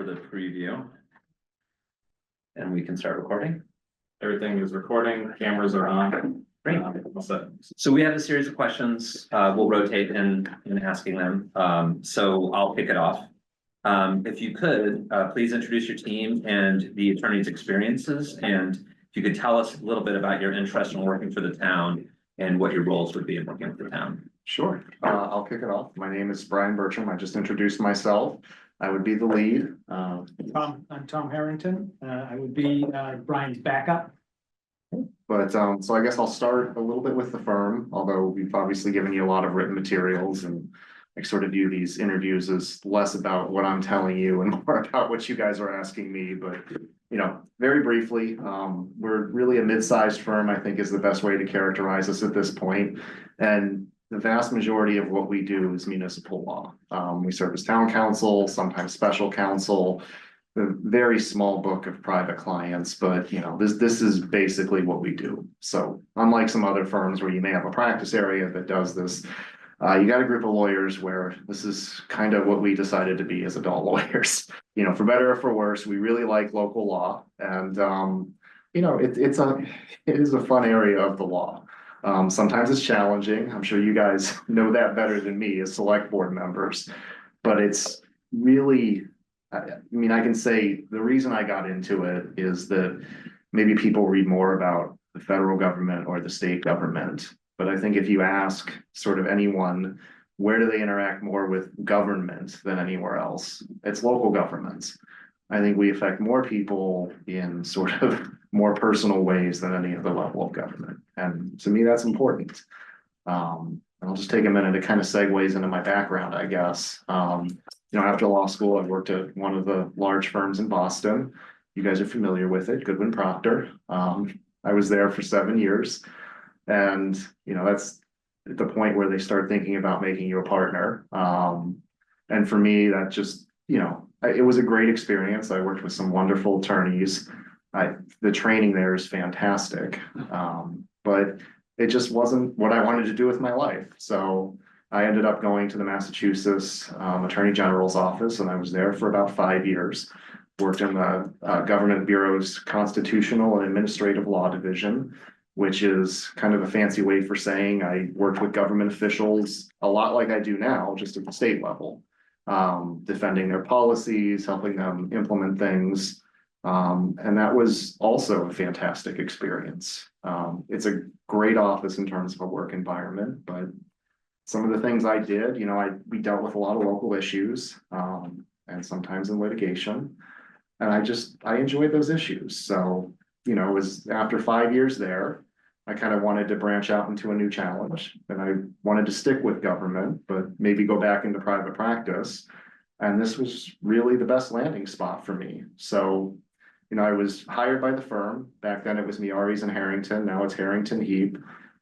for the preview. And we can start recording. Everything is recording, cameras are on. Great. So we have a series of questions. We'll rotate in asking them. So I'll kick it off. If you could, please introduce your team and the attorney's experiences. And if you could tell us a little bit about your interest in working for the town and what your roles would be in working for the town. Sure. I'll kick it off. My name is Brian Bertram. I just introduced myself. I would be the lead. I'm Tom Harrington. I would be Brian's backup. But so I guess I'll start a little bit with the firm, although we've obviously given you a lot of written materials, and I sort of view these interviews as less about what I'm telling you and more about what you guys are asking me. But, you know, very briefly, we're really a mid-sized firm, I think is the best way to characterize us at this point. And the vast majority of what we do is municipal law. We serve as town council, sometimes special counsel, a very small book of private clients, but you know, this is basically what we do. So unlike some other firms where you may have a practice area that does this, you got a group of lawyers where this is kind of what we decided to be as adult lawyers. You know, for better or for worse, we really like local law, and you know, it is a fun area of the law. Sometimes it's challenging. I'm sure you guys know that better than me as select board members, but it's really, I mean, I can say the reason I got into it is that maybe people read more about the federal government or the state government. But I think if you ask sort of anyone, where do they interact more with government than anywhere else? It's local governments. I think we affect more people in sort of more personal ways than any other level of government. And to me, that's important. And I'll just take a minute to kind of segues into my background, I guess. You know, after law school, I worked at one of the large firms in Boston. You guys are familiar with it, Goodwin Procter. I was there for 7 years. And, you know, that's at the point where they start thinking about making you a partner. And for me, that just, you know, it was a great experience. I worked with some wonderful attorneys. The training there is fantastic. But it just wasn't what I wanted to do with my life. So I ended up going to the Massachusetts Attorney General's office, and I was there for about 5 years. Worked in the Government Bureau's Constitutional and Administrative Law Division, which is kind of a fancy way for saying I worked with government officials a lot like I do now, just at the state level, defending their policies, helping them implement things. And that was also a fantastic experience. It's a great office in terms of a work environment, but some of the things I did, you know, we dealt with a lot of local issues, and sometimes in litigation, and I enjoyed those issues. So, you know, it was after 5 years there, I kind of wanted to branch out into a new challenge, and I wanted to stick with government, but maybe go back into private practice. And this was really the best landing spot for me. So, you know, I was hired by the firm. Back then it was Miares and Harrington. Now it's Harrington Heep.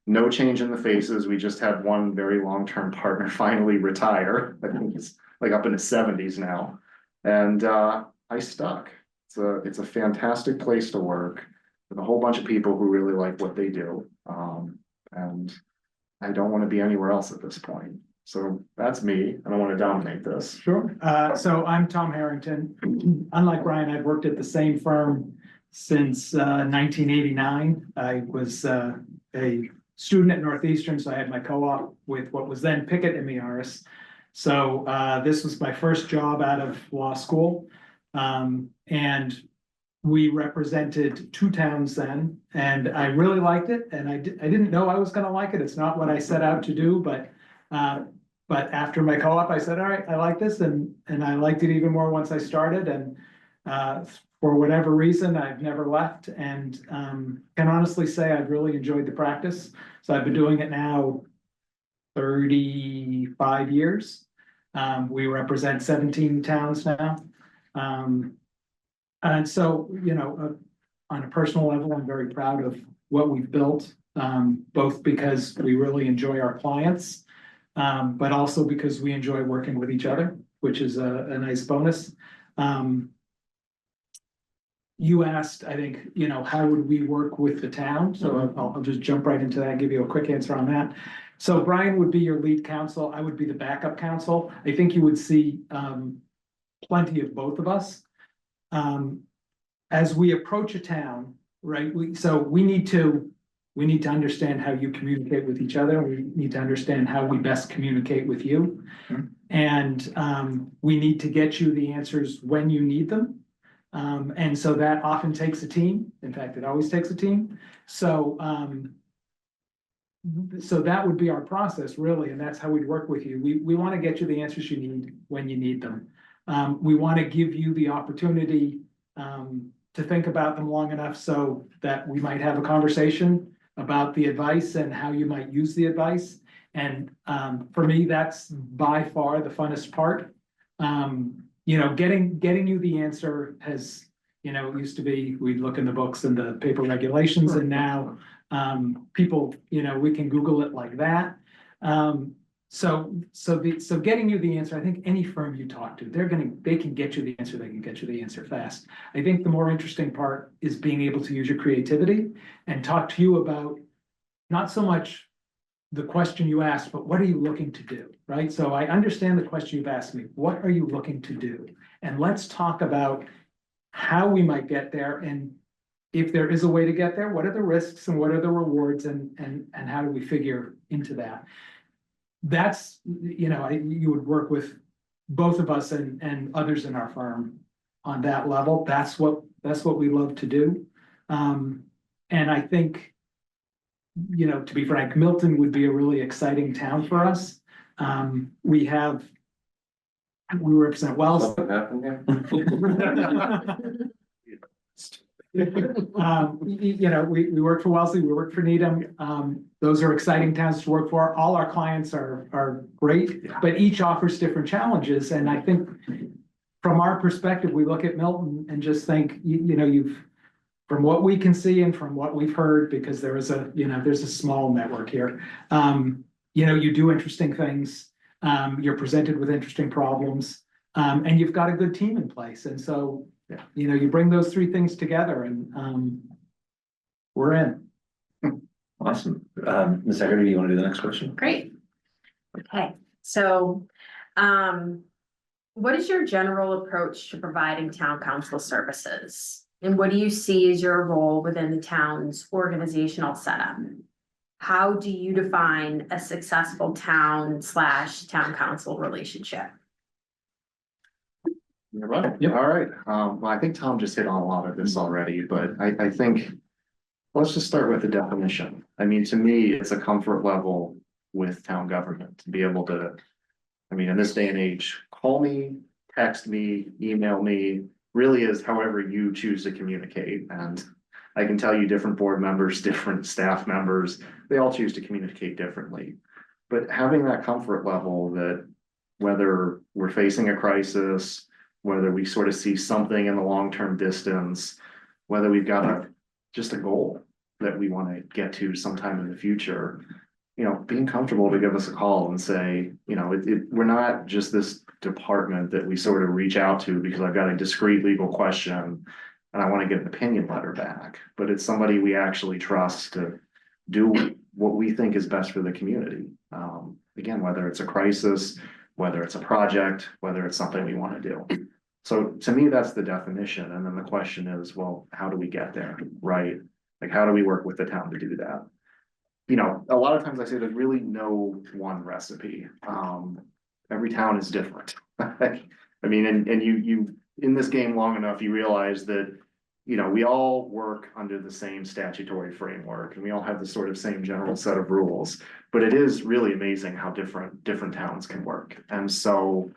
No change in the faces. We just had one very long-term partner finally retire. I think he's like up in his 70s now. And I stuck. It's a fantastic place to work with a whole bunch of people who really like what they do. And I don't want to be anywhere else at this point. So that's me. I don't want to dominate this. Sure. So I'm Tom Harrington. Unlike Brian, I've worked at the same firm since 1989. I was a student at Northeastern, so I had my co-op with what was then Pickett and Miares. So this was my first job out of law school. And we represented 2 towns then, and I really liked it. And I didn't know I was going to like it. It's not what I set out to do, but after my co-op, I said, all right, I like this. And I liked it even more once I started. And for whatever reason, I've never left, and can honestly say I've really enjoyed the practice. So I've been doing it now 35 years. We represent 17 towns now. And so, you know, on a personal level, I'm very proud of what we've built, both because we really enjoy our clients, but also because we enjoy working with each other, which is a nice bonus. You asked, I think, you know, how would we work with the town? So I'll just jump right into that and give you a quick answer on that. So Brian would be your lead counsel. I would be the backup counsel. I think you would see plenty of both of us. as we approach a town, right, we need to understand how you communicate with each other. We need to understand how we best communicate with you. Sure. And we need to get you the answers when you need them. And so that often takes a team. In fact, it always takes a team. So that would be our process, really, and that's how we'd work with you. We want to get you the answers you need when you need them. We want to give you the opportunity to think about them long enough so that we might have a conversation about the advice and how you might use the advice. And for me, that's by far the funnest part. You know, getting you the answer has, you know, it used to be, we'd look in the books and the paper regulations, and now people, you know, we can Google it like that. So getting you the answer, I think any firm you talk to, they can get you the answer, they can get you the answer fast. I think the more interesting part is being able to use your creativity and talk to you about not so much the question you asked, but what are you looking to do, right? So I understand the question you've asked me, what are you looking to do? And let's talk about how we might get there, and if there is a way to get there, what are the risks and what are the rewards, and how do we figure into that? That's, you know, you would work with both of us and others in our firm on that level. That's what we love to do. And I think, you know, to be frank, Milton would be a really exciting town for us. We represent Wells. Something happened here? You know, we work for Wellesley, we work for Needham. Those are exciting towns to work for. All our clients are great, but each offers different challenges. And I think from our perspective, we look at Milton and just think, you know, from what we can see and from what we've heard, because there's a small network here. You know, you do interesting things. You're presented with interesting problems, and you've got a good team in place. And so, yeah, you know, you bring those three things together, and we're in. Awesome. Ms. Secretary, do you want to do the next question? Great. Okay, so what is your general approach to providing town council services? And what do you see as your role within the town's organizational setup? How do you define a successful town/town council relationship? You're right. Yep. All right. Well, I think Tom just hit on a lot of this already, but I think let's just start with the definition. I mean, to me, it's a comfort level with town government to be able to, I mean, in this day and age, call me, text me, email me, really is however you choose to communicate. And I can tell you different board members, different staff members, they all choose to communicate differently. But having that comfort level that whether we're facing a crisis, whether we sort of see something in the long-term distance, whether we've got just a goal that we want to get to sometime in the future, you know, being comfortable to give us a call and say, you know, we're not just this department that we sort of reach out to because I've got a discrete legal question and I want to get an opinion letter back, but it's somebody we actually trust to do what we think is best for the community. Again, whether it's a crisis, whether it's a project, whether it's something we want to do. So to me, that's the definition. And then the question is, well, how do we get there, right? Like, how do we work with the town to do that? You know, a lot of times I say there's really no one recipe. Every town is different. I mean, and you in this game long enough, you realize that, you know, we all work under the same statutory framework and we all have the sort of same general set of rules, but it is really amazing how different towns can work. And so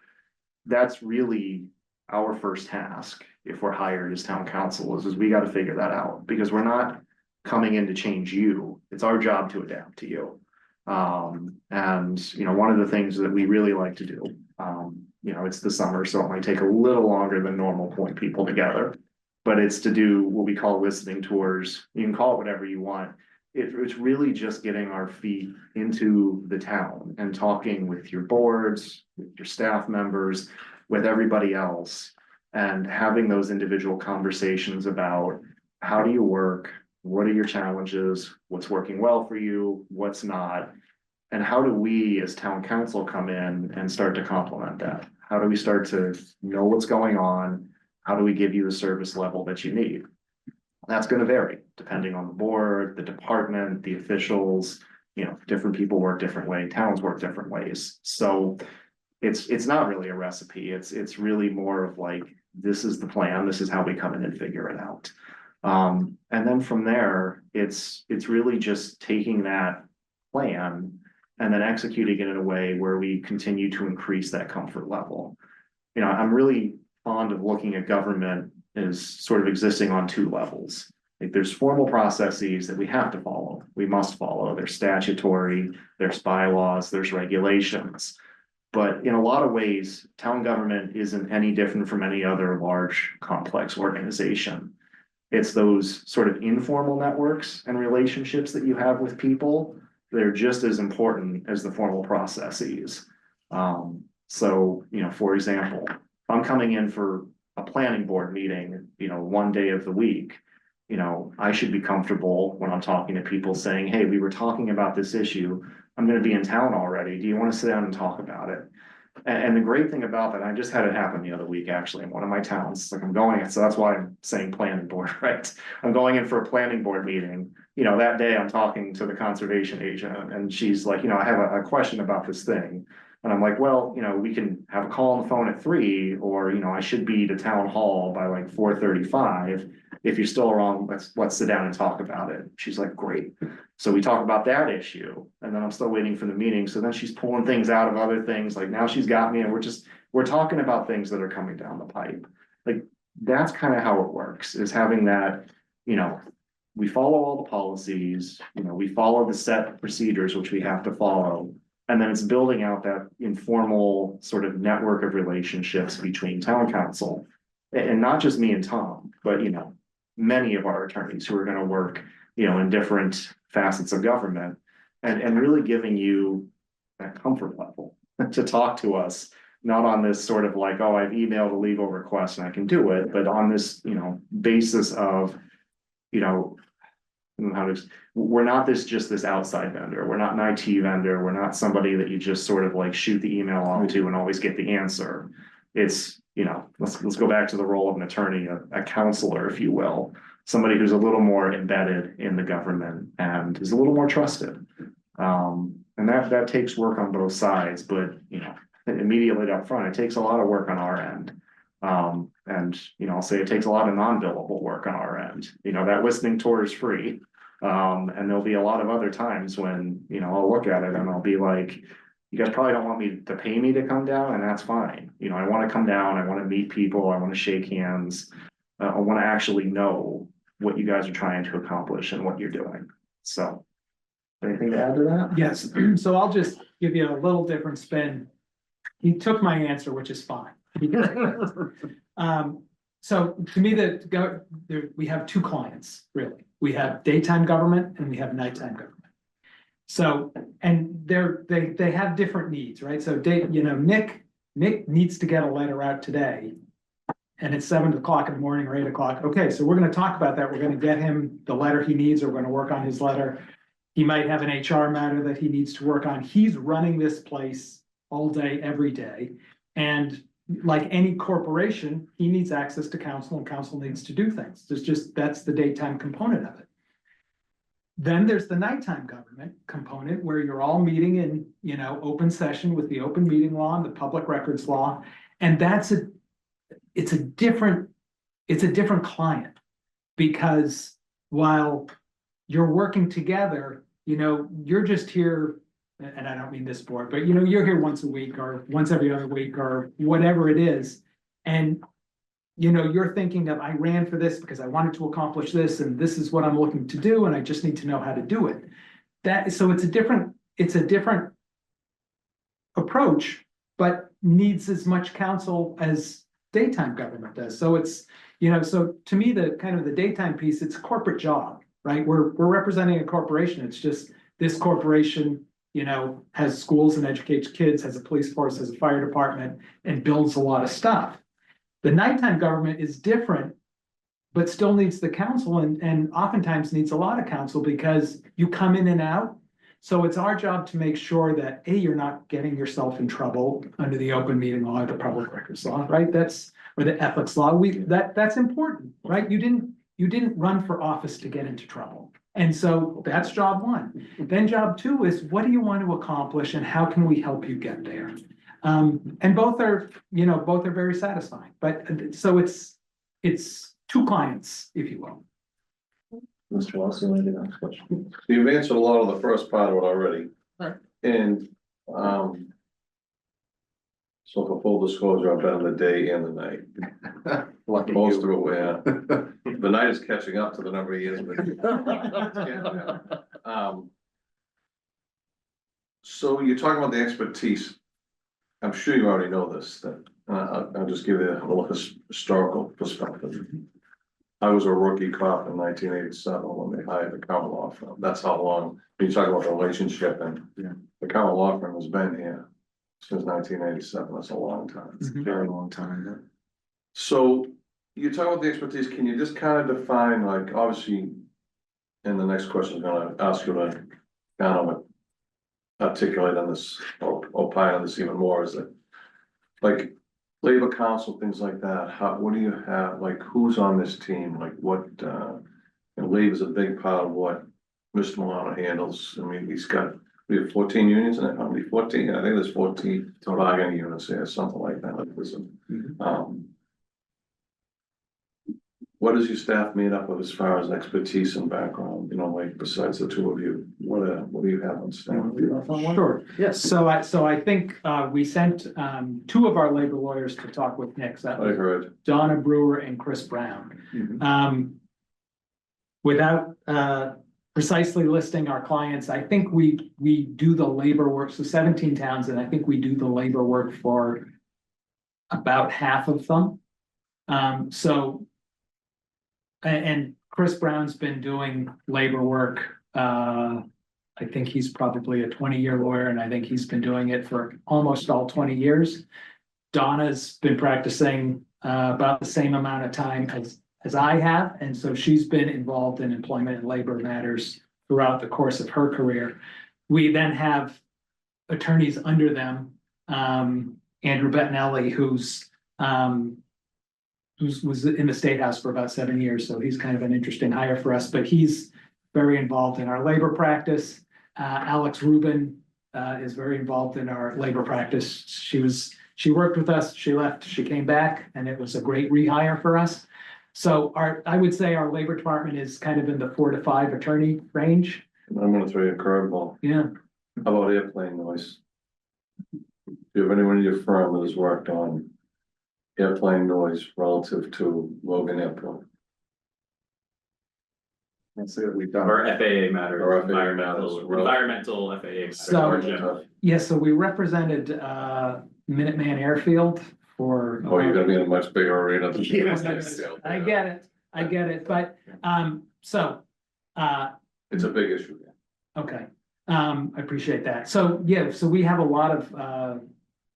that's really our first task if we're hired as town council is we got to figure that out, because we're not coming in to change you. It's our job to adapt to you. And you know, one of the things that we really like to do, you know, it's the summer, so it might take a little longer than normal pulling people together, but it's to do what we call listening tours. You can call it whatever you want. It's really just getting our feet into the town and talking with your boards, with your staff members, with everybody else, and having those individual conversations about how do you work, what are your challenges, what's working well for you, what's not, and how do we as town council come in and start to complement that? How do we start to know what's going on? how do we give you the service level that you need? That's gonna vary depending on the board, the department, the officials, different people work different ways, towns work different ways. So it's not really a recipe. It's really more of like, this is the plan, this is how we come in and figure it out. And then from there, it's really just taking that plan and then executing it in a way where we continue to increase that comfort level. I'm really fond of looking at government as sort of existing on two levels. Like there's formal processes that we have to follow, we must follow, there's statutory, there's bylaws, there's regulations. But in a lot of ways, town government isn't any different from any other large, complex organization. It's those sort of informal networks and relationships that you have with people. They're just as important as the formal processes. So, for example, if I'm coming in for a planning board meeting, one day of the week, I should be comfortable when I'm talking to people saying, hey, we were talking about this issue. I'm going to be in town already. Do you want to sit down and talk about it? And the great thing about that, I just had it happen the other week, actually, in one of my towns. Like I'm going, so that's why I'm saying planning board, right? I'm going in for a planning board meeting. That day I'm talking to the conservation agent and she's like, I have a question about this thing. And I'm like, well, we can have a call on the phone at 3, or, I should be to town hall by like 4:35. If you're still around, let's sit down and talk about it. She's like, great. So we talk about that issue and then I'm still waiting for the meeting. So then she's pulling things out of other things. Like now she's got me and we're talking about things that are coming down the pipe. Like that's kind of how it works, is having that, we follow all the policies, we follow the set procedures, which we have to follow. And then it's building out that informal sort of network of relationships between town council and not just me and Tom, but, many of our attorneys who are going to work, in different facets of government and really giving you that comfort level to talk to us, not on this sort of like, oh, I've emailed a legal request and I can do it, but on this, basis of, we're not just this outside vendor. We're not an IT vendor. We're not somebody that you just sort of like shoot the email off to and always get the answer. It's, let's go back to the role of an attorney, a counselor, if you will, somebody who's a little more embedded in the government and is a little more trusted. And that takes work on both sides, but, immediately up front, it takes a lot of work on our end. And, I'll say it takes a lot of non-billable work on our end. That listening tour is free. And there'll be a lot of other times when, I'll look at it and I'll be like, you guys probably don't want me to pay me to come down, and that's fine. I want to come down, I want to meet people, I want to shake hands. I want to actually know what you guys are trying to accomplish and what you're doing. So, anything to add to that? Yes, so I'll just give you a little different spin. He took my answer, which is fine. So to me, we have two clients, really. We have daytime government and we have nighttime government. So, and they have different needs, right? So Nick needs to get a letter out today. And it's 7 o'clock in the morning or 8 o'clock. Okay, so we're going to talk about that. We're going to get him the letter he needs, or we're going to work on his letter. He might have an HR matter that he needs to work on. He's running this place all day, every day. And like any corporation, he needs access to counsel, and counsel needs to do things. That's the daytime component of it. Then there's the nighttime government component where you're all meeting in, open session with the open meeting law and the public records law. And it's a different client, because while you're working together, you're just here, and I don't mean this board, but you're here once a week or once every other week or whatever it is. And you're thinking of, I ran for this because I wanted to accomplish this, and this is what I'm looking to do, and I just need to know how to do it. So it's a different approach, but needs as much counsel as daytime government does. So it's, so to me, the kind of the daytime piece, it's a corporate job, right? We're representing a corporation. It's just this corporation, has schools and educates kids, has a police force, has a fire department, and builds a lot of stuff. The nighttime government is different, but still needs the counsel, and oftentimes needs a lot of counsel because you come in and out. So it's our job to make sure that, A, you're not getting yourself in trouble under the open meeting law, the public records law, right? Or the ethics law. That's important, right? You didn't run for office to get into trouble. And so that's job one. Then job two is, what do you want to accomplish and how can we help you get there? And both are very satisfying, but so it's two clients, if you will. Mr. Wilson, maybe the next question. You've answered a lot of the first part of it already. Right. And, so for full disclosure, I've been in the day and the night. Lucky Most you. of it, yeah. The night is catching up to the number of years. So you're talking about the expertise. I'm sure you already know this, that, I'll just give you a little historical perspective. I was a rookie cop in 1987 when they hired the common law firm. That's how long, when you talk about the relationship, and Yeah. the common law firm has been here since 1987. That's a long time. It's a very long time. So you talk about the expertise, can you just kind of define, like, obviously, and the next question is gonna ask you to kind of articulate on this, or opine on this even more, is that, like, labor council, things like that, what do you have, like, who's on this team, like, what, and labor is a big part of what Mr. Milano handles. I mean, we have 14 unions, and how many, 14? I think there's 14 bargaining units here, something like that, like this. What is your staff made up of as far as expertise and background, like, besides the two of you, what do you have on staff? Sure. Yes. So I think we sent two of our labor lawyers to talk with Nick. That I was heard, Donna Brewer and Chris Brown. Without precisely listing our clients, I think we do the labor work, so 17 towns, and I think we do the labor work for about half of them. And Chris Brown's been doing labor work. I think he's probably a 20-year lawyer, and I think he's been doing it for almost all 20 years. Donna's been practicing about the same amount of time as I have, and so she's been involved in employment and labor matters throughout the course of her career. We then have attorneys under them, Andrew Bettinelli, who was in the State House for about 7 years, so he's kind of an interesting hire for us, but he's very involved in our labor practice. Alex Rubin is very involved in our labor practice. She worked with us, she left, she came back, and it was a great rehire for us. So I would say our labor department is kind of in the 4 to 5 attorney range. I'm gonna throw you a curveball. Yeah. How about airplane noise? Do you have anyone in your firm that has worked on airplane noise relative to Logan Airport? That's it, we've done. Or FAA matters. Or FAA environmental, matters. environmental FAA. matters, So- or general. Yeah, so we represented Minuteman Airfield for. Oh, you're gonna be in a much bigger arena. than- I get it, but It's a big issue. okay, I appreciate that. So, yeah, so we have a lot of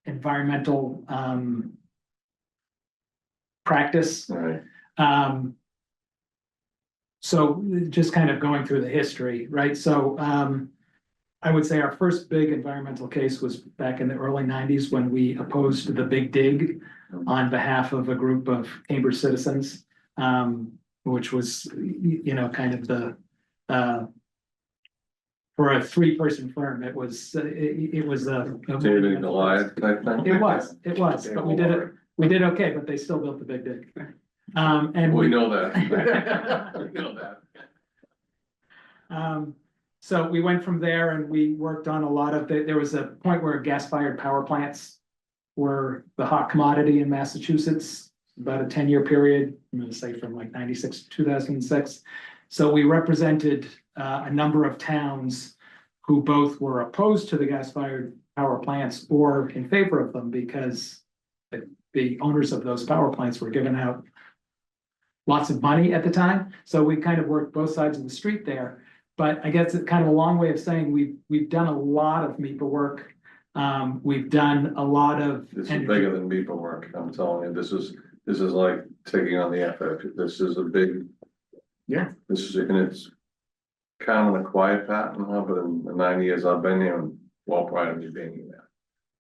environmental practice. All right. So just kind of going through the history, right? So I would say our first big environmental case was back in the early 90s when we opposed the Big Dig on behalf of a group of Cambridge citizens, which was, kind of the for a 3-person firm, it was David Goliath type thing? It was, but we did okay, but they still built the Big Dig. And We know that. We know that. So we went from there and we worked on a lot of there was a point where gas-fired power plants were the hot commodity in Massachusetts, about a 10-year period, I'm gonna say from like 96 to 2006. So we represented a number of towns who both were opposed to the gas-fired power plants or in favor of them because the owners of those power plants were giving out lots of money at the time. So we kind of worked both sides of the street there. But I guess it's kind of a long way of saying we've done a lot of MEPA work. We've done a lot of. This is bigger than MEPA work, I'm telling you. This is like taking on the FF. This is a big. Yeah. This is, and it's kind of in a quiet pattern now, but in the 9 years I've been here and well prior to me being there.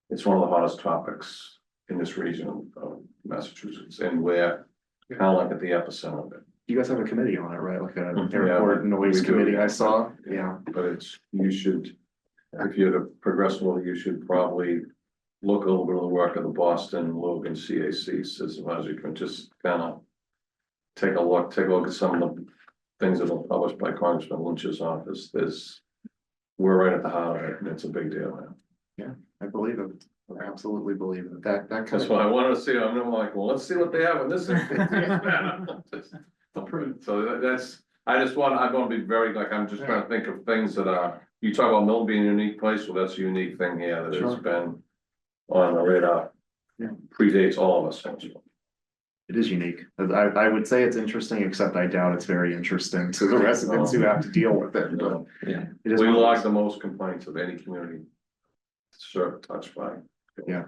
It's one of the hottest topics in this region of Massachusetts, and we're kind of like at the epicenter of it. You guys have a committee on it, right? Like a Mhm. airport noise we do. committee I saw, yeah. But you should, if you're to progress well, you should probably look a little bit of the work of the Boston, Logan CACs as well as you can, just kind of take a look at some of the things that were published by Congressman Lynch's office. We're right at the heart of it, and it's a big deal, man. I believe it. I absolutely believe it. That kind That's of. what I wanted to see. I'm like, well, let's see what they have in this. So that's, I want to be very, like, I'm just trying to think of things that are, you talk about Milton being a unique place, well, that's a unique thing here that has Sure. been on the radar. Yeah. Predates all of us. It is unique. I would say it's interesting, except I doubt it's very interesting to the residents who have to deal with it. But Yeah. it is We one of log those- the most complaints of any community served, touched by. Yeah. I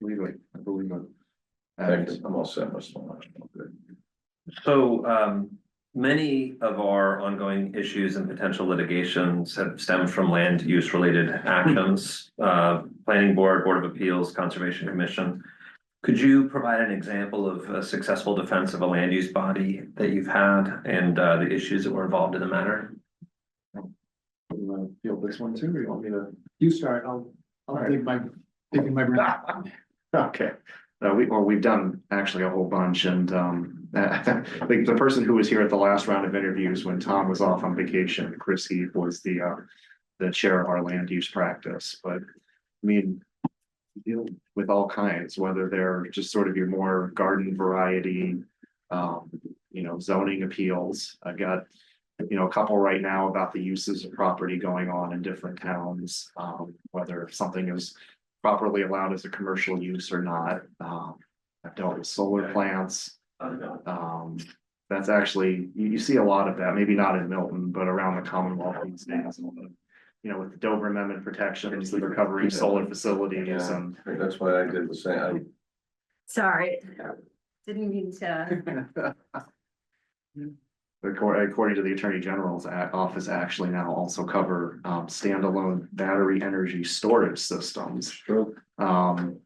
believe it. Thank And you. I'm all set, Mr. Lynch. Good. So, many of our ongoing issues and potential litigations have stemmed from land use related actions. Planning board, Board of Appeals, Conservation Commission. Could you provide an example of a successful defense of a land use body that you've had and the issues that were involved in the matter? you wanna field this one too, or you want me to? You start, I'll Alright. dig in my brain. Okay, we've done actually a whole bunch, and I think the person who was here at the last round of interviews when Tom was off on vacation, Chris Heep, was the chair of our land use practice, but I mean, we deal with all kinds, whether they're just sort of your more garden variety, zoning appeals. I've got, a couple right now about the uses of property going on in different towns, whether something is properly allowed as a commercial use or not. I've dealt with solar plants. That's actually, you see a lot of that, maybe not in Milton, but around the Commonwealth these days. With the Dover Amendment protections that are covering solar facilities Yeah, and. I think that's why I did the same. Sorry, didn't mean to. According to the Attorney General's office, actually now also cover standalone battery energy storage systems. True.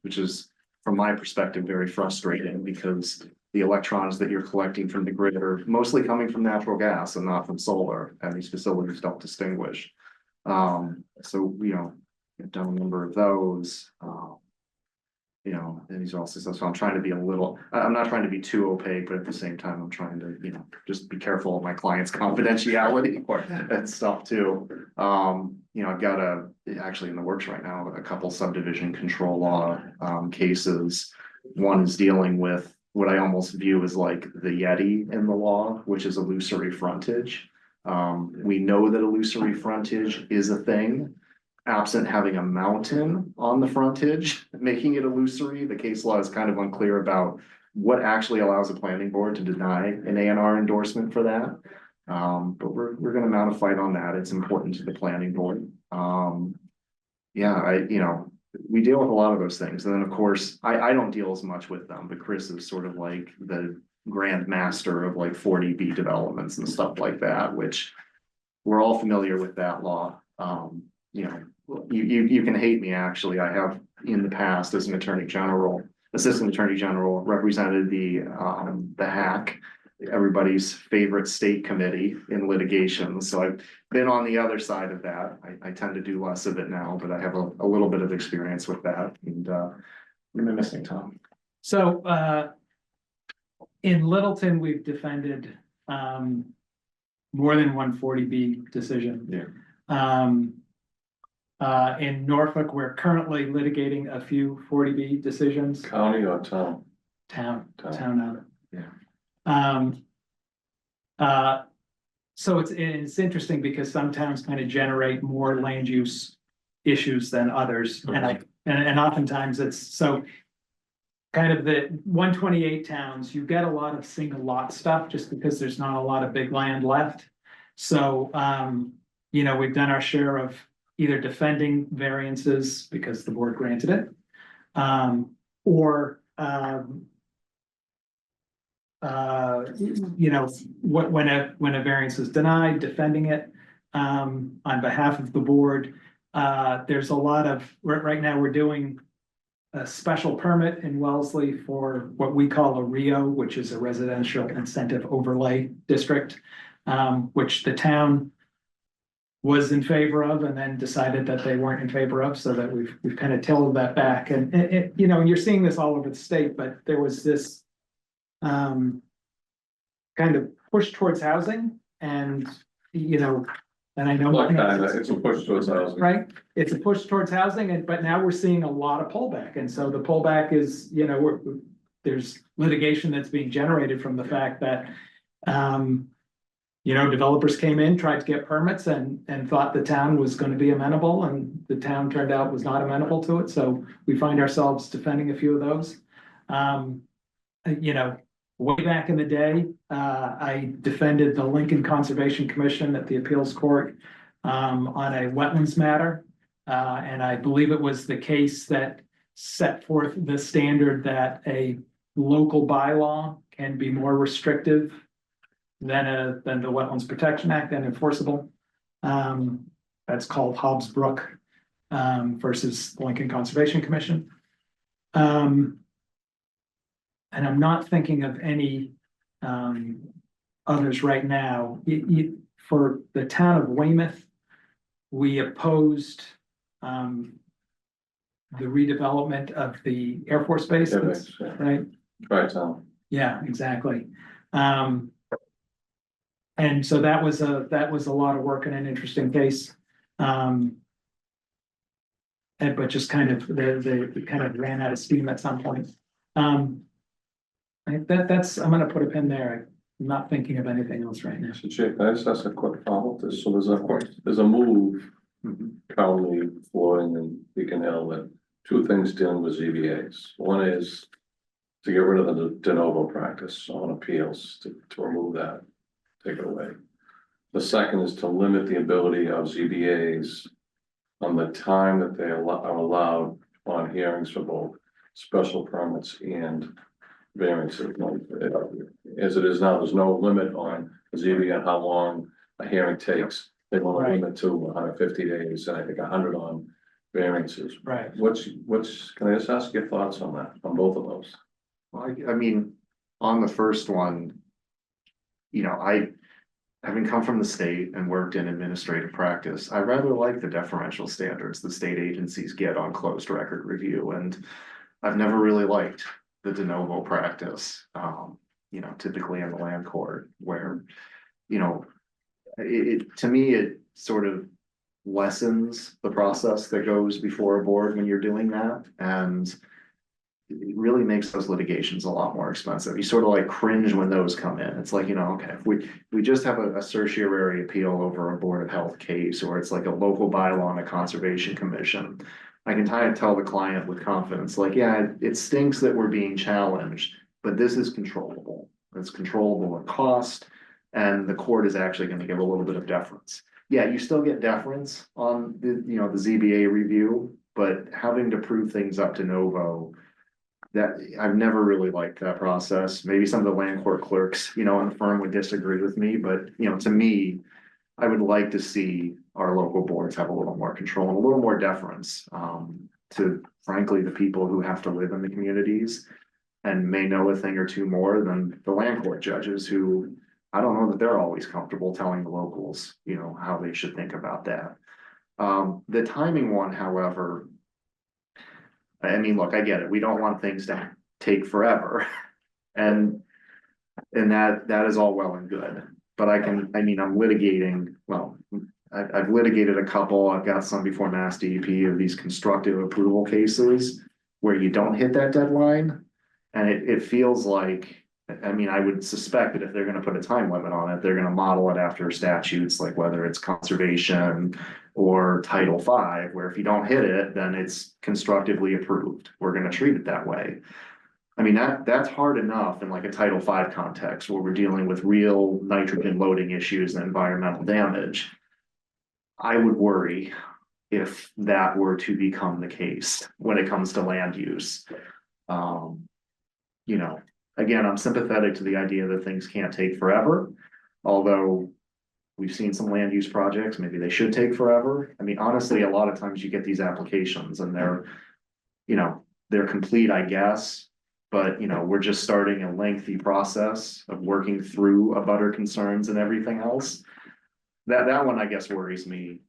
Which is, from my perspective, very frustrating because the electrons that you're collecting from the grid are mostly coming from natural gas and not from solar, and these facilities don't distinguish. So, I've done a number of those. And these are also, so I'm trying to be I'm not trying to be too opaque, but at the same time, I'm trying to, just be careful of my client's confidentiality and stuff too. I've got actually in the works right now, a couple subdivision control law, cases. One is dealing with what I almost view as like the Yeti in the law, which is illusory frontage. We know that illusory frontage is a thing. Absent having a mountain on the frontage, making it illusory, the case law is kind of unclear about what actually allows a planning board to deny an A&R endorsement for that. But we're gonna mount a fight on that. It's important to the planning board. We deal with a lot of those things. And then, of course, I don't deal as much with them, but Chris is sort of like the grand master of like 40B developments and stuff like that, which we're all familiar with that law. You can hate me, actually. I have in the past as an assistant attorney general, represented the HAC, everybody's favorite state committee in litigation. So I've been on the other side of that. I tend to do less of it now, but I have a little bit of experience with that. And what am I missing, Tom? So, in Littleton, we've defended, more than one 40B decision. Yeah. In Norfolk, we're currently litigating a few 40B decisions. County or town? Town. Yeah. So it's interesting because some towns kind of generate more land use issues than others, and oftentimes it's so. Kind of the 128 towns, you get a lot of single lot stuff just because there's not a lot of big land left. So, we've done our share of either defending variances because the board granted it. Or when a variance is denied, defending it. on behalf of the board. There's a lot of, right now, we're doing a special permit in Wellesley for what we call a RIO, which is a residential incentive overlay district, which the town was in favor of and then decided that they weren't in favor of, so that we've kind of tilled that back. And you know, you're seeing this all over the state, but there was this kind of push towards housing and, you know, and I know. Like that, it's a push towards housing. Right, it's a push towards housing, and but now we're seeing a lot of pullback, and so the pullback is, you know, there's litigation that's being generated from the fact that. You know, developers came in, tried to get permits and thought the town was going to be amenable, and the town turned out was not amenable to it, so we find ourselves defending a few of those. You know, way back in the day, I defended the Lincoln Conservation Commission at the appeals court on a wetlands matter. And I believe it was the case that set forth the standard that a local bylaw can be more restrictive than the Wetlands Protection Act and enforceable. That's called Hobbs Brook versus Lincoln Conservation Commission. And I'm not thinking of any others right now. For the town of Weymouth, we opposed the redevelopment of the Air Force Base, right? Right, Tom. Yeah, exactly. And so that was a lot of work and an interesting case. But just kind of, they kind of ran out of steam at some point. That's, I'm gonna put a pin there. I'm not thinking of anything else right now. So Jake, can I just ask a quick follow-up to this? So there's a move currently flowing in Beacon Hill that two things dealing with ZBAs. One is to get rid of the de novo practice on appeals, to remove that, take it away. The second is to limit the ability of ZBAs on the time that they are allowed on hearings for both special permits and variances. As it is now, there's no limit on ZBA on how long a hearing takes. They want to limit to 150 days, and I think 100 on variances. Right. What's, can I just ask your thoughts on that, on both of those? Well, I mean, on the first one, you know, having come from the state and worked in administrative practice, I rather like the deferential standards the state agencies get on closed record review, and I've never really liked the de novo practice, you know, typically in the land court, where, you know, to me, it sort of lessens the process that goes before a board when you're doing that, and it really makes those litigations a lot more expensive. You sort of like cringe when those come in. It's like, you know, okay, if we just have a certiorari appeal over a Board of Health case, or it's like a local bylaw on a conservation commission, I can kind of tell the client with confidence, like, yeah, it stinks that we're being challenged, but this is controllable. It's controllable in cost, and the court is actually going to give a little bit of deference. Yeah, you still get deference on the, you know, the ZBA review, but having to prove things up de novo, that I've never really liked that process. Maybe some of the land court clerks, you know, in the firm would disagree with me, but, you know, to me, I would like to see our local boards have a little more control and a little more deference to, frankly, the people who have to live in the communities and may know a thing or two more than the land court judges, who I don't know that they're always comfortable telling the locals, you know, how they should think about that. The timing one, however, I mean, look, I get it. We don't want things to take forever. And that is all well and good. But I'm litigating, well, I've litigated a couple, I've got some before Mass DEP of these constructive approval cases where you don't hit that deadline. And it feels like, I mean, I would suspect that if they're gonna put a time limit on it, they're gonna model it after statutes, like whether it's conservation or Title V, where if you don't hit it, then it's constructively approved. We're gonna treat it that way. I mean, that's hard enough in like a Title V context where we're dealing with real nitrogen loading issues and environmental damage. I would worry if that were to become the case when it comes to land use. You know, again, I'm sympathetic to the idea that things can't take forever, although we've seen some land use projects, maybe they should take forever. I mean, honestly, a lot of times you get these applications and they're, you know, they're complete, I guess. But, you know, we're just starting a lengthy process of working through abutter concerns and everything else. That one, I guess, worries me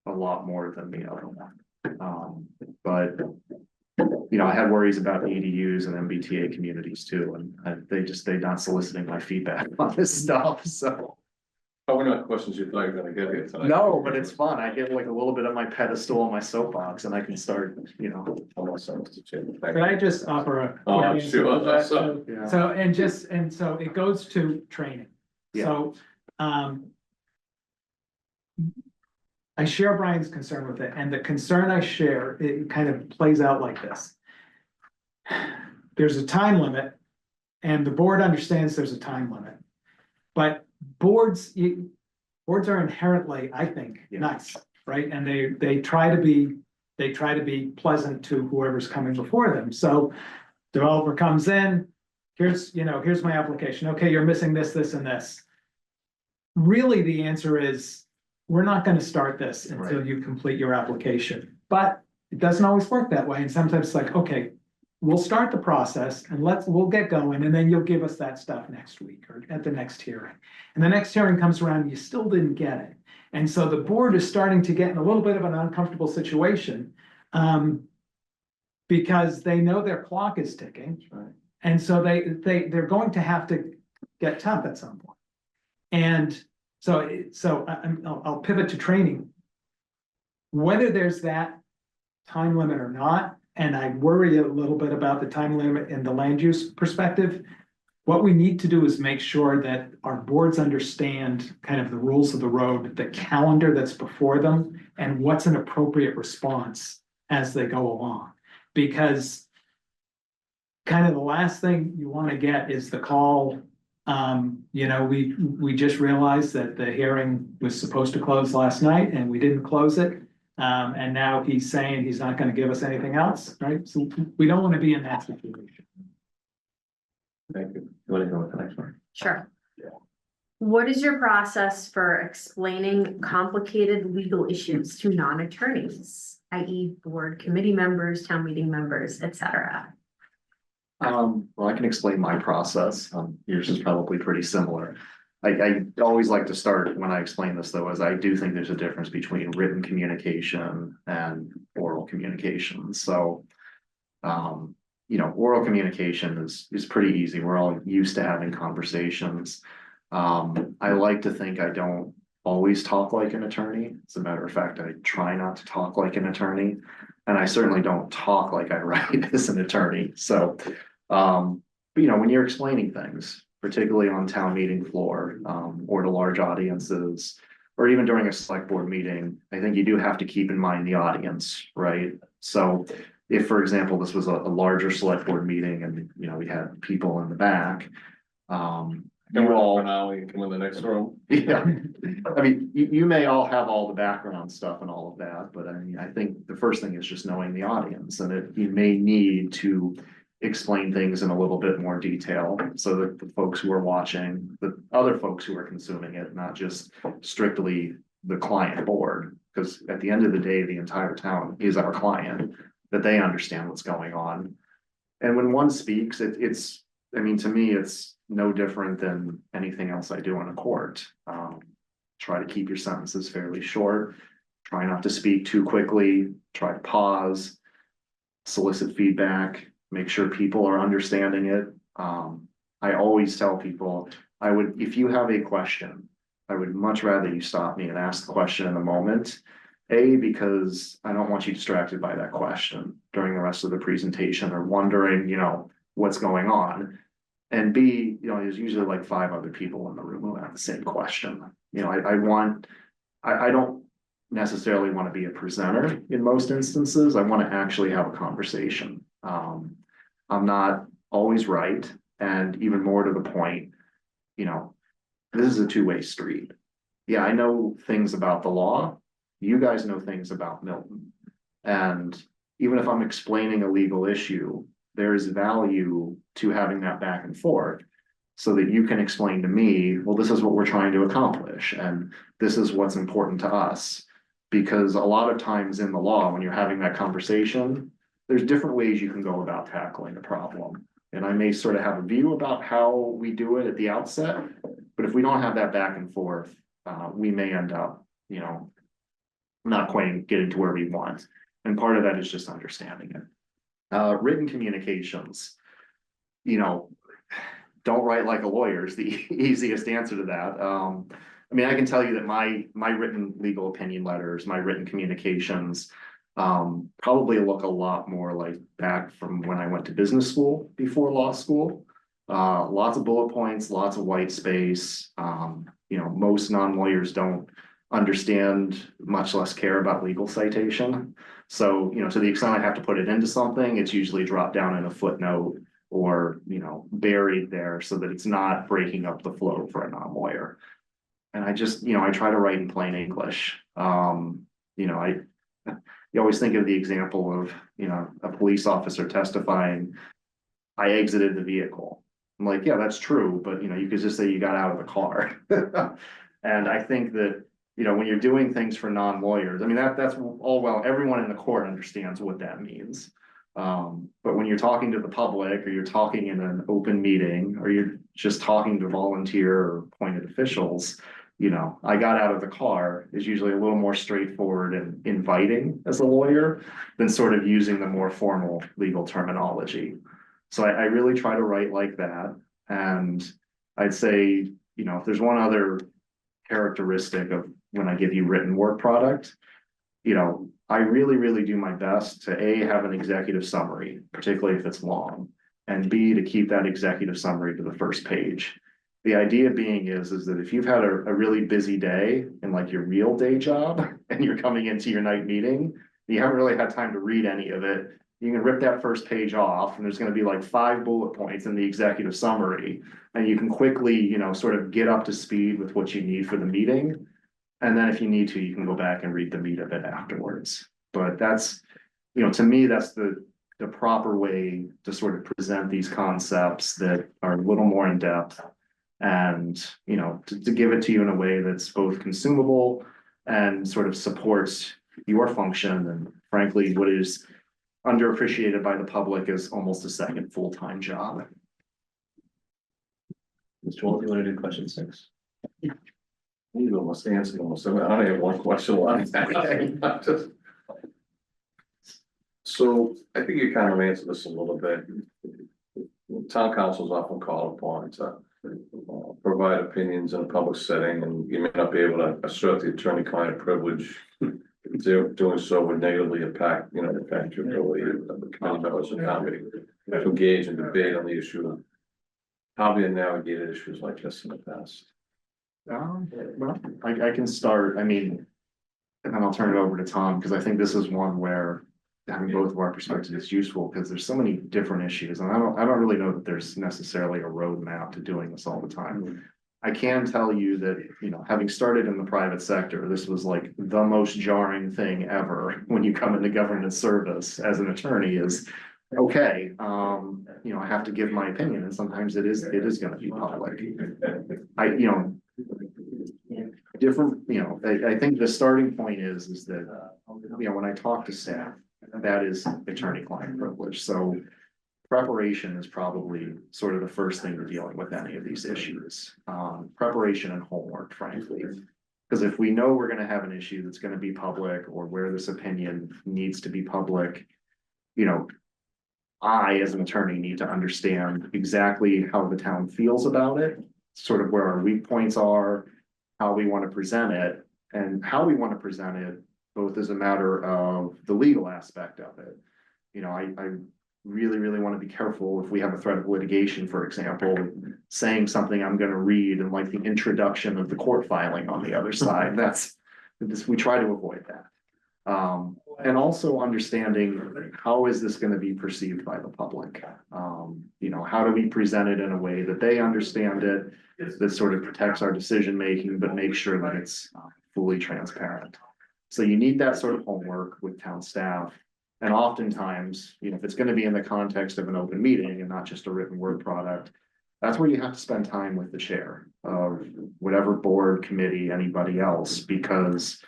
a lot more than the other one. But, you know, I had worries about ADUs and MBTA communities too, and they're not soliciting my feedback on this stuff, so. Probably not questions you'd like gonna get here tonight. No, but it's fun. I get like a little bit of my pedestal on my soapbox and I can start, you know. Almost so, Mr. Chairman. Thank Could I you. just offer a? Oh, quick answer sure. to that? So- Yeah. So it goes to training. Yeah. So, I share Brian's concern with it, and the concern I share, it kind of plays out like this. There's a time limit, and the board understands there's a time limit. But boards are inherently, I think, Yeah. nice, right? And they try to be pleasant to whoever's coming before them. So developer comes in, here's my application. Okay, you're missing this, this, and this. Really, the answer is, we're not gonna start this until Right. you complete your application. But it doesn't always work that way. And sometimes it's like, okay, we'll start the process and we'll get going, and then you'll give us that stuff next week or at the next hearing. And the next hearing comes around and you still didn't get it. And so the board is starting to get in a little bit of an uncomfortable situation. Because they know their clock is ticking. Right. And so they're going to have to get tough at some point. And so I'll pivot to training. Whether there's that time limit or not, and I worry a little bit about the time limit in the land use perspective. What we need to do is make sure that our boards understand kind of the rules of the road, the calendar that's before them, and what's an appropriate response as they go along. Because kind of the last thing you want to get is the call. We just realized that the hearing was supposed to close last night and we didn't close it. And now he's saying he's not going to give us anything else, right? So we don't want to be in that situation. Thank you. You want to go with the next one? Sure. What is your process for explaining complicated legal issues to non-attorneys, i.e. board committee members, town meeting members, etc.? Well, I can explain my process. Yours is probably pretty similar. I always like to start when I explain this, though, as I do think there's a difference between written communication and oral communication. So, oral communication is pretty easy. We're all used to having conversations. I like to think I don't always talk like an attorney. As a matter of fact, I try not to talk like an attorney, and I certainly don't talk like I write as an attorney. So, when you're explaining things, particularly on town meeting floor, or to large audiences, or even during a select board meeting, I think you do have to keep in mind the audience, right? So if, for example, this was a larger select board meeting and, we had people in the back, Come you on all, for now, we can come in the next room. yeah, I mean, you may all have all the background stuff and all of that, but I think the first thing is just knowing the audience, and you may need to explain things in a little bit more detail so that the folks who are watching, the other folks who are consuming it, not just strictly the client board, because at the end of the day, the entire town is our client, that they understand what's going on. And when one speaks, to me, it's no different than anything else I do in a court. Try to keep your sentences fairly short, try not to speak too quickly, try to pause, solicit feedback, make sure people are understanding it. I always tell people, if you have a question, I would much rather you stop me and ask the question in the moment. A, because I don't want you distracted by that question during the rest of the presentation or wondering, what's going on. And B, there's usually like 5 other people in the room who have the same question. I don't necessarily want to be a presenter in most instances. I want to actually have a conversation. I'm not always right. And even more to the point, this is a two-way street. Yeah, I know things about the law. You guys know things about Milton. And even if I'm explaining a legal issue, there is value to having that back and forth. so that you can explain to me, well, this is what we're trying to accomplish, and this is what's important to us. Because a lot of times in the law, when you're having that conversation, there's different ways you can go about tackling a problem. And I may sort of have a view about how we do it at the outset, but if we don't have that back and forth, we may end up, not quite getting to where we want. And part of that is just understanding it. Written communications, don't write like a lawyer is the easiest answer to that. I mean, I can tell you that my written legal opinion letters, my written communications, probably look a lot more like back from when I went to business school before law school. Lots of bullet points, lots of white space. Most non-lawyers don't understand, much less care about legal citation. So, to the extent I have to put it into something, it's usually dropped down in a footnote or, buried there so that it's not breaking up the flow for a non-lawyer. And I just, I try to write in plain English. You always think of the example of, a police officer testifying, I exited the vehicle. I'm like, yeah, that's true, but you could just say you got out of the car. And I think that, when you're doing things for non-lawyers, I mean, that's all well, everyone in the court understands what that means. But when you're talking to the public, or you're talking in an open meeting, or you're just talking to volunteer or appointed officials, I got out of the car is usually a little more straightforward and inviting as a lawyer than sort of using the more formal legal terminology. So I really try to write like that. And I'd say, if there's one other characteristic of when I give you written work product, I really, really do my best to A, have an executive summary, particularly if it's long, and B, to keep that executive summary to the first page. The idea being is that if you've had a really busy day in like your real day job and you're coming into your night meeting, you haven't really had time to read any of it, you can rip that first page off and there's going to be like 5 bullet points in the executive summary. And you can quickly, sort of get up to speed with what you need for the meeting. And then if you need to, you can go back and read the meat of it afterwards. But that's, to me, that's the proper way to sort of present these concepts that are a little more in depth. And, to give it to you in a way that's both consumable and sort of supports your function. And frankly, what is underappreciated by the public is almost a second full-time job. Mr. Wolf, you want to do question 6? You almost answered almost, I only have one question left. So I think you kind of answered this a little bit. Town council is often called upon to provide opinions in a public setting, and you may not be able to assert the attorney-client privilege. Doing so would negatively impact your ability of the committee members and town meeting to engage and debate on the issue of how we have navigated issues like this in the past. Well, I can start, and then I'll turn it over to Tom, because I think this is one where having both of our perspectives is useful, because there's so many different issues, and I don't really know that there's necessarily a roadmap to doing this all the time. I can tell you that, having started in the private sector, this was like the most jarring thing ever when you come into government service as an attorney is, okay, I have to give my opinion, and sometimes it is going to be public. I think the starting point is that, when I talk to staff, that is attorney-client privilege. So preparation is probably sort of the first thing to dealing with any of these issues. Preparation and homework, frankly. Because if we know we're going to have an issue that's going to be public, or where this opinion needs to be public, I, as an attorney, need to understand exactly how the town feels about it, sort of where our weak points are, how we want to present it, and how we want to present it, both as a matter of the legal aspect of it. I really, really want to be careful if we have a threat of litigation, for example, saying something I'm going to read and like the introduction of the court filing on the other side. We try to avoid that. And also understanding how is this going to be perceived by the public? How do we present it in a way that they understand it, that sort of protects our decision making, but make sure that it's fully transparent. So you need that sort of homework with town staff. And oftentimes, if it's going to be in the context of an open meeting and not just a written word product, that's where you have to spend time with the chair of whatever board, committee, anybody else, because,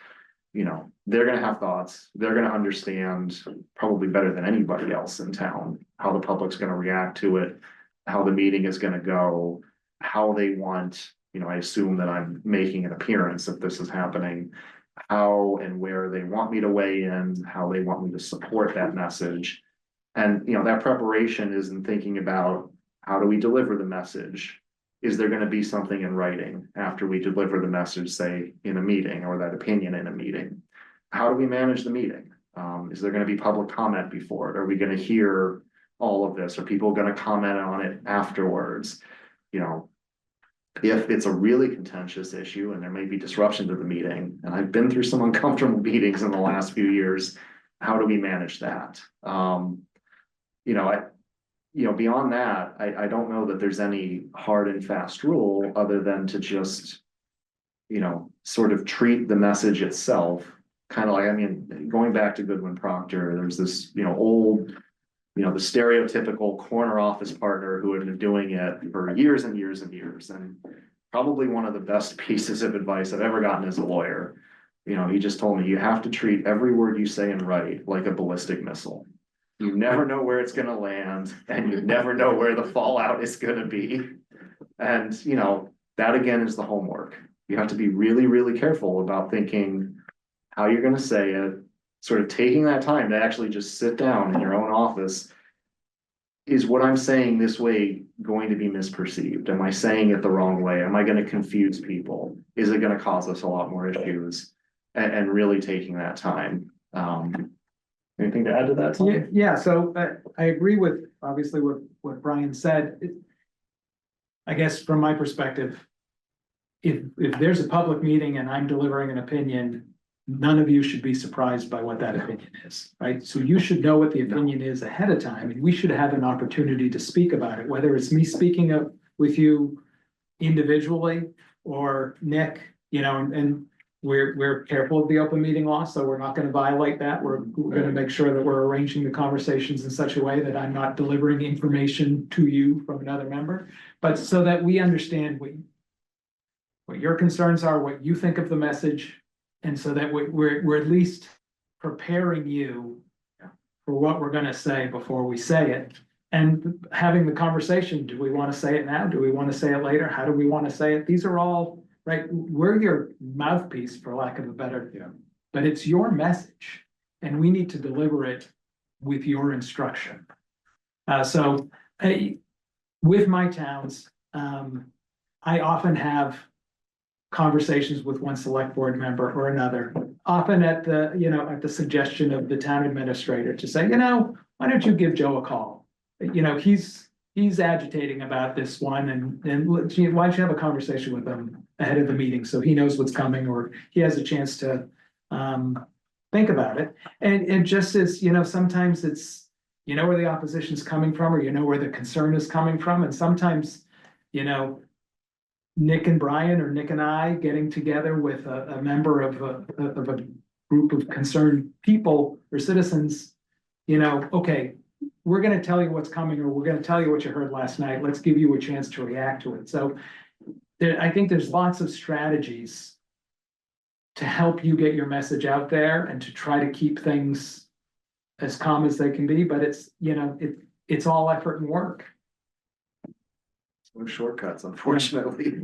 you know, they're gonna have thoughts, they're gonna understand probably better than anybody else in town, how the public's gonna react to it, how the meeting is gonna go, how they want, you know, I assume that I'm making an appearance if this is happening, how and where they want me to weigh in, how they want me to support that message. And, you know, that preparation is in thinking about, how do we deliver the message? Is there gonna be something in writing after we deliver the message, say, in a meeting, or that opinion in a meeting? How do we manage the meeting? Is there gonna be public comment before it? Are we gonna hear all of this? Are people gonna comment on it afterwards? You know, if it's a really contentious issue and there may be disruption to the meeting, and I've been through some uncomfortable meetings in the last few years, how do we manage that? Beyond that, I don't know that there's any hard and fast rule other than to just, you know, sort of treat the message itself, kind of like, I mean, going back to Goodwin Proctor, there's this, you know, old, you know, the stereotypical corner office partner who had been doing it for years and years and years. And probably one of the best pieces of advice I've ever gotten as a lawyer. You know, he just told me, you have to treat every word you say and write like a ballistic missile. You never know where it's gonna land, and you never know where the fallout is gonna be. And, you know, that again is the homework. You have to be really, really careful about thinking how you're gonna say it, sort of taking that time to actually just sit down in your own office. Is what I'm saying this way going to be misperceived? Am I saying it the wrong way? Am I gonna confuse people? Is it gonna cause us a lot more issues? And really taking that time. Anything to add to that, Tom? Yeah, so I agree with, obviously, what Brian said. I guess from my perspective, if there's a public meeting and I'm delivering an opinion, none of you should be surprised by what that opinion is, right? So you should know what the opinion is ahead of time, and we should have an opportunity to speak about it, whether it's me speaking up with you individually or Nick, you know, and we're careful of the open meeting law, so we're not gonna violate that. We're gonna make sure that we're arranging the conversations in such a way that I'm not delivering information to you from another member, but so that we understand what your concerns are, what you think of the message, and so that we're at least preparing you for what we're gonna say before we say it. And having the conversation, do we wanna say it now? Do we wanna say it later? How do we wanna say it? These are all, right, we're your mouthpiece, for lack of a better, but it's your message, and we need to deliver it with your instruction. With my towns, I often have conversations with one select board member or another, often at the suggestion of the town administrator, to say, why don't you give Joe a call? He's agitating about this one, and why don't you have a conversation with him ahead of the meeting so he knows what's coming, or he has a chance to think about it. And just as, sometimes it's, where the opposition's coming from, or where the concern is coming from, and sometimes, Nick and Brian, or Nick and I getting together with a member of a group of concerned people or citizens, okay, we're gonna tell you what's coming, or we're gonna tell you what you heard last night. Let's give you a chance to react to it. So I think there's lots of strategies to help you get your message out there and to try to keep things as calm as they can be, but it's all effort and work. No shortcuts, unfortunately.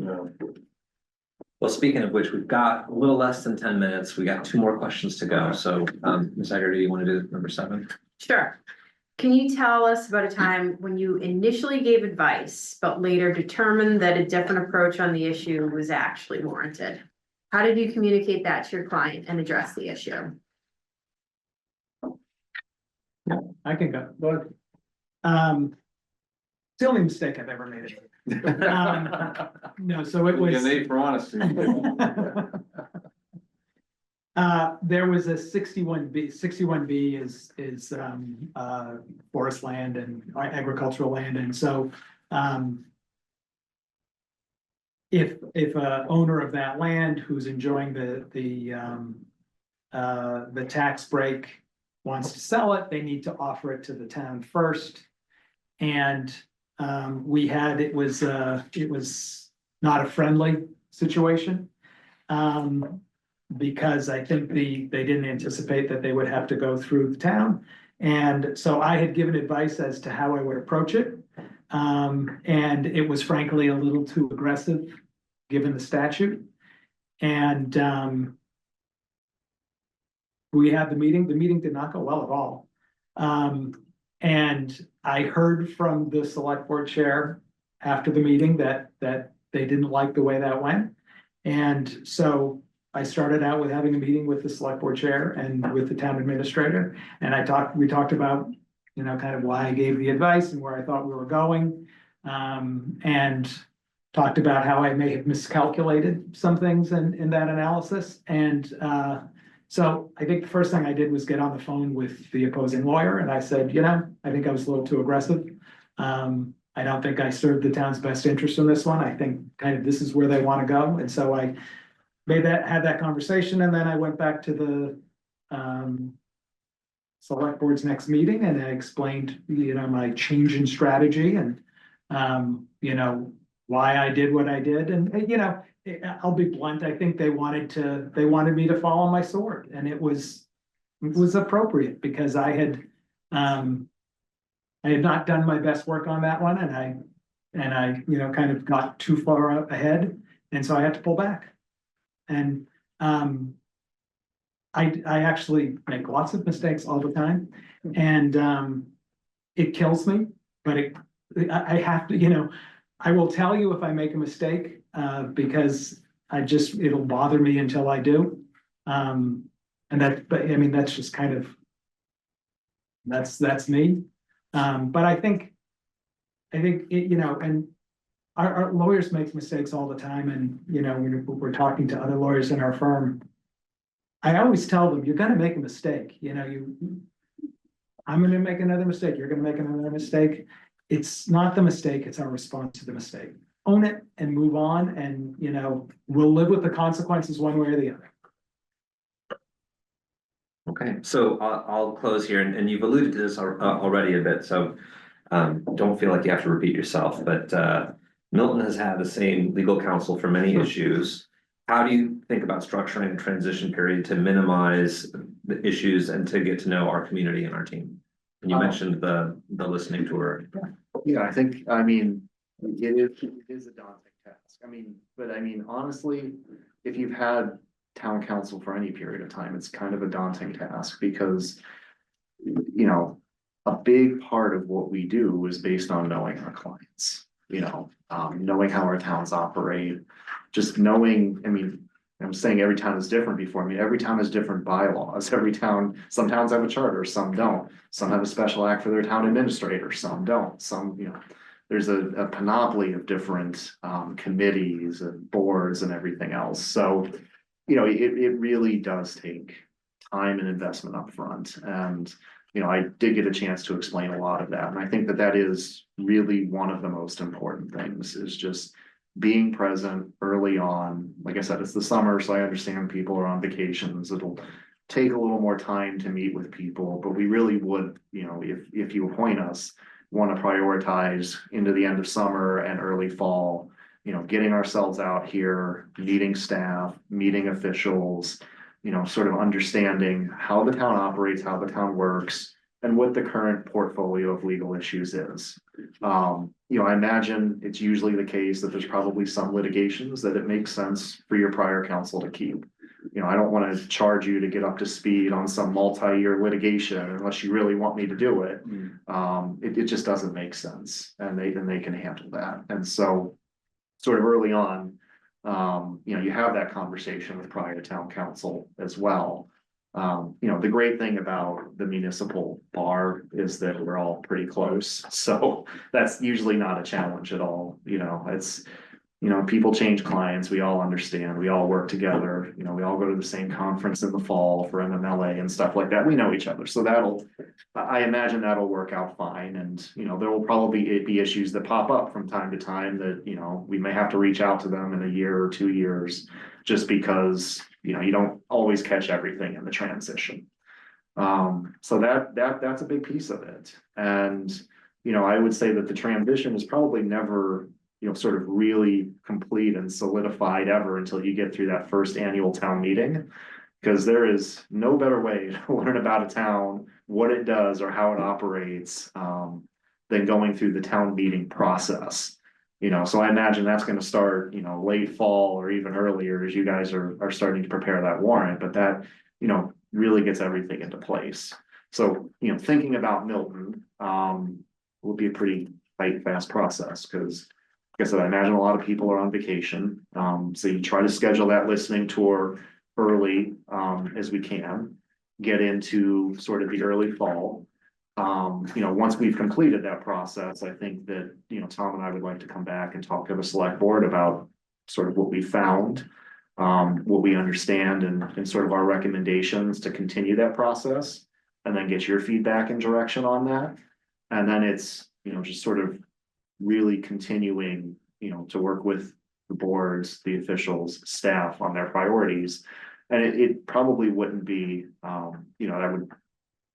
Well, speaking of which, we've got a little less than 10 minutes. We got 2 more questions to go. So, Ms. Haggerty, you want to do number 7? Sure. Can you tell us about a time when you initially gave advice, but later determined that a different approach on the issue was actually warranted? How did you communicate that to your client and address the issue? Yeah, I can go. But it's the only mistake I've ever made. No, so it was. You need for honesty. There was a 61B. 61B is forest land and agricultural land, and so if a owner of that land who's enjoying the tax break wants to sell it, they need to offer it to the town first, and it was not a friendly situation. Because I think they didn't anticipate that they would have to go through the town. And so I had given advice as to how I would approach it. And it was frankly a little too aggressive, given the statute. And we had the meeting did not go well at all. And I heard from the select board chair after the meeting that they didn't like the way that went. And so I started out with having a meeting with the select board chair and with the town administrator. And we talked about, kind of why I gave the advice and where I thought we were going. And talked about how I may have miscalculated some things in that analysis. And so I think the first thing I did was get on the phone with the opposing lawyer, and I said, I think I was a little too aggressive. I don't think I served the town's best interest in this one. I think kind of this is where they want to go. And so I had that conversation, and then I went back to the select board's next meeting, and I explained, my change in strategy and, why I did what I did. And, I'll be blunt, I think they wanted me to fall on my sword, and it was appropriate because I had not done my best work on that one, and I kind of got too far ahead, and so I had to pull back. And I actually make lots of mistakes all the time, and it kills me, but I have to, I will tell you if I make a mistake, because it'll bother me until I do. And that's just kind of, that's me. But I think and our lawyers make mistakes all the time, and, when we're talking to other lawyers in our firm, I always tell them, you're gonna make a mistake, I'm gonna make another mistake, you're gonna make another mistake. It's not the mistake, it's our response to the mistake. Own it and move on, and, we'll live with the consequences one way or the other. Okay, so I'll close here, and you've alluded to this already a bit, so don't feel like you have to repeat yourself, but Milton has had the same legal counsel for many issues. How do you think about structuring a transition period to minimize the issues and to get to know our community and our team? And you mentioned the listening tour. Yeah, it is a daunting task. Honestly, if you've had town council for any period of time, it's kind of a daunting task because, a big part of what we do is based on knowing our clients, knowing how our towns operate, just knowing, I'm saying every town is different before. Every town has different bylaws. Some towns have a charter, some don't. Some have a special act for their town administrator, some don't. There's a panoply of different committees and boards and everything else. So, it really does take time and investment up front. And, I did get a chance to explain a lot of that. And I think that is really one of the most important things, is just being present early on. Like I said, it's the summer, so I understand people are on vacations. It'll take a little more time to meet with people, but we really would, if you appoint us, want to prioritize into the end of summer and early fall, getting ourselves out here, meeting staff, meeting officials, sort of understanding how the town operates, how the town works, and what the current portfolio of legal issues is. I imagine it's usually the case that there's probably some litigations that it makes sense for your prior counsel to keep. I don't want to charge you to get up to speed on some multi-year litigation unless you really want me to do it. It just doesn't make sense, and they can handle that. And so sort of early on, you have that conversation with prior town council as well. The great thing about the municipal bar is that we're all pretty close, so that's usually not a challenge at all. It's, people change clients, we all understand, we all work together, we all go to the same conference in the fall for MMLA and stuff like that. We know each other, so I imagine that'll work out fine. And, there will probably be issues that pop up from time to time that, we may have to reach out to them in a year or 2 years, just because, you don't always catch everything in the transition. So that's a big piece of it. And, you know, I would say that the transition is probably never, you know, sort of really complete and solidified ever until you get through that first annual town meeting. Because there is no better way to learn about a town, what it does or how it operates, than going through the town meeting process. You know, so I imagine that's gonna start, you know, late fall or even earlier as you guys are starting to prepare that warrant, but that, you know, really gets everything into place. So, you know, thinking about Milton, will be a pretty tight, fast process, because like I said, I imagine a lot of people are on vacation. So you try to schedule that listening tour early, as we can, get into sort of the early fall. You know, once we've completed that process, I think that, you know, Tom and I would like to come back and talk to the select board about sort of what we found, what we understand and sort of our recommendations to continue that process, and then get your feedback and direction on that. And then it's, you know, just sort of really continuing, you know, to work with the boards, the officials, staff on their priorities. And it probably wouldn't be, you know, that would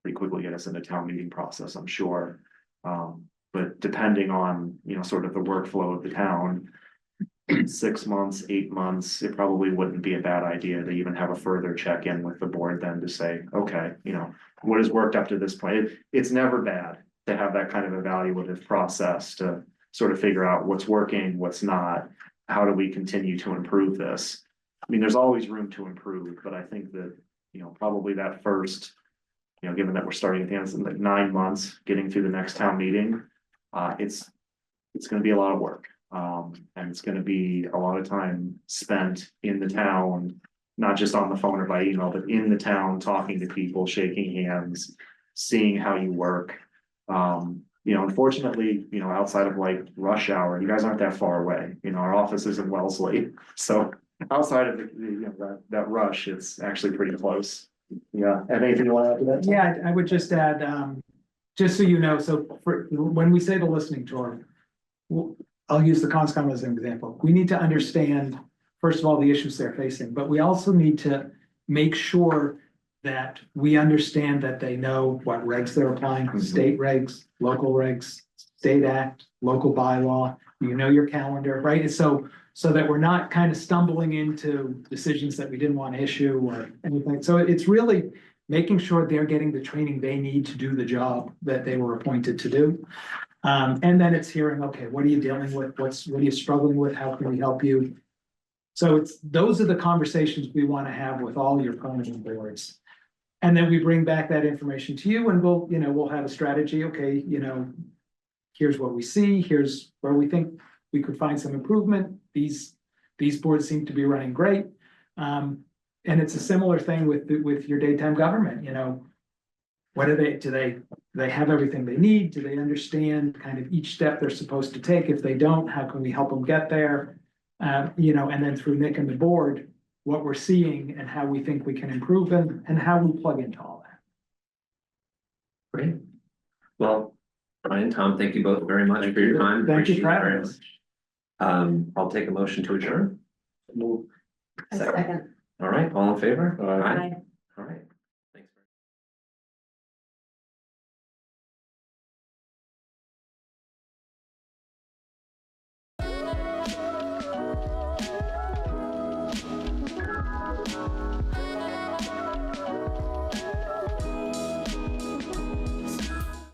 pretty quickly get us into town meeting process, I'm sure. But depending on, you know, sort of the workflow of the town, 6 months, 8 months, it probably wouldn't be a bad idea to even have a further check-in with the board then to say, okay, you know, what has worked up to this point? It's never bad to have that kind of evaluative process to sort of figure out what's working, what's not, how do we continue to improve this? I mean, there's always room to improve, but I think that, you know, probably that first, you know, given that we're starting at the end of like 9 months, getting through the next town meeting, it's gonna be a lot of work. And it's gonna be a lot of time spent in the town, not just on the phone or by email, but in the town, talking to people, shaking hands, seeing how you work. You know, unfortunately, you know, outside of like rush hour, you guys aren't that far away. You know, our office is in Wellesley, so outside of the, you know, that rush, it's actually pretty close. Yeah, have anything you want to add to that? Yeah, I would just add, just so you know, so for, when we say the listening tour, I'll use the CONSCOM as an example. We need to understand, first of all, the issues they're facing, but we also need to make sure that we understand that they know what regs they're applying, state regs, local regs, state act, local bylaw, you know your calendar, right? So that we're not kind of stumbling into decisions that we didn't want to issue or anything. So it's really making sure they're getting the training they need to do the job that they were appointed to do. And then it's hearing, okay, what are you dealing with? What are you struggling with? How can we help you? So those are the conversations we want to have with all your permanent boards. And then we bring back that information to you and we'll have a strategy. Okay, you know, here's what we see, here's where we think we could find some improvement. These boards seem to be running great. And it's a similar thing with your daytime government, you know. What do they have everything they need? Do they understand kind of each step they're supposed to take? If they don't, how can we help them get there? You know, and then through Nick and the board, what we're seeing and how we think we can improve them and how we plug into all that. Great. Well, Brian, Tom, thank you both very much for your time. Thank you Appreciate for it having very us. much. I'll take a motion to adjourn. A second. All right, all in favor? Aye. Aye.